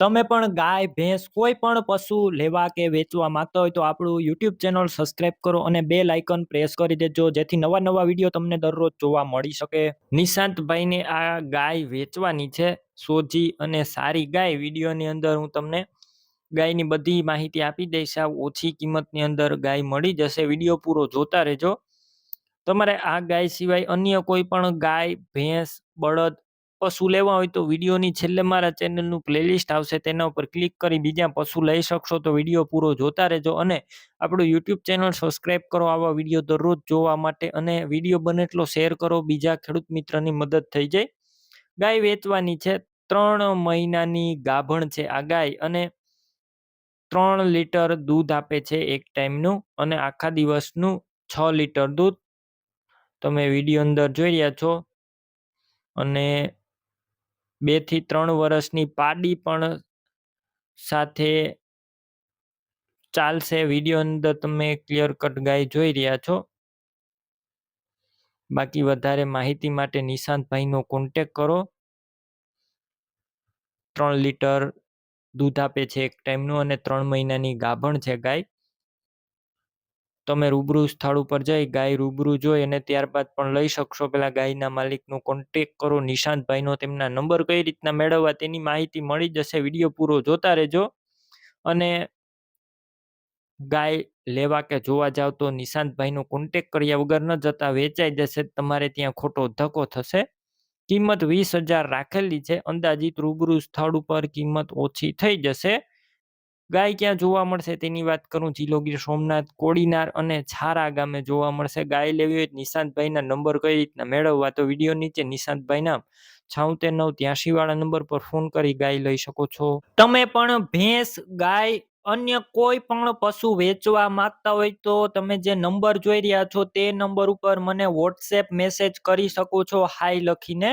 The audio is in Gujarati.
તમે પણ ગાય, ભેંસ કોઈ પણ પશુ લેવા કે વેચવા માંગતા હોય તો આપણું YouTube ચેનલ સબસ્ક્રાઇબ કરો અને બેલ આઇકન પ્રેસ કરી દેજો જેથી નવા વિડીયો તમને દરરોજ જોવા મળી શકે. નિશાંતભાઈને આ ગાય વેચવાની છે. સોજી અને સારી ગાય. વિડીયોની અંદર હું તમને ગાયની બધી માહિતી આપી દઈશ. ઓછી કિંમતની અંદર ગાય મળી જશે. વિડીયો પૂરો જોતા રહેજો. તમારે આ ગાય સિવાય અન્ય કોઈ પણ ગાય, ભેંસ, બળદ, પશુ લેવા હોય તો વિડીયોની છેલ્લે મારા ચેનલનું પ્લેલિસ્ટ આવશે, તેના ઉપર ક્લિક કરી બીજા પશુ લઈ શકશો. તો વિડીયો પૂરો જોતા રહેજો અને આપણું YouTube ચેનલ સબસ્ક્રાઇબ કરો આવા વિડીયો દરરોજ જોવા માટે, અને વિડીયો બને એટલો શેર કરો, બીજા ખેડૂત મિત્રની મદદ થઈ જાય. ગાય વેચવાની છે. 3 મહિનાની ગાભણ છે આ ગાય અને 3 લીટર દૂધ આપે છે એક ટાઈમનું, અને આખા દિવસનું 6 લીટર દૂધ તમે વિડીયો અંદર જોઈ રહ્યા છો. અને 2 થી 3 વર્ષની પાડી પણ સાથે ચાલશે. વિડીયો અંદર તમે ક્લિયર કટ ગાય જોઈ રહ્યા છો. બાકી વધારે માહિતી માટે નિશાંતભાઈનો કોન્ટેક્ટ કરો. 3 લીટર દૂધ આપે છે એક ટાઈમનું અને 3 મહિનાની ગાભણ છે ગાય. તમે રૂબરૂ સ્થળ ઉપર જઈ ગાય રૂબરૂ જોઈ અને ત્યારબાદ પણ લઈ શકશો. પેલા ગાયના માલિકનો કોન્ટેક્ટ કરો, નિશાંતભાઈનો. તેમના નંબર કઈ રીતના મેળવવા તેની માહિતી મળી જશે. વિડીયો પૂરો જોતા રહેજો. અને ગાય લેવા કે જોવા જાવ તો નિશાંતભાઈનો કોન્ટેક્ટ કર્યા વગર ન જતા. વેચાઈ જશે, તમારે ત્યાં ખોટો ધક્કો થશે. કિંમત 20,000 રાખેલી છે. અંદાજિત રૂબરૂ સ્થળ ઉપર કિંમત ઓછી થઈ જશે. ગાય ક્યાં જોવા મળશે તેની વાત કરું. જિલ્લો ગીર સોમનાથ, કોડીનાર અને છારા ગામે જોવા મળશે. ગાય લેવી હોય નિશાંતભાઈના નંબર કઈ રીતના મેળવવા, તો વિડીયો નીચે નિશાંતભાઈના 76 વાળા નંબર પર ફોન કરી ગાય લઈ શકો છો. તમે પણ ભેંસ, ગાય, અન્ય કોઈ પણ પશુ વેચવા માંગતા હોય તો તમે જે નંબર જોઈ રહ્યા છો તે નંબર ઉપર મને WhatsApp મેસેજ કરી શકો છો, હાય લખીને.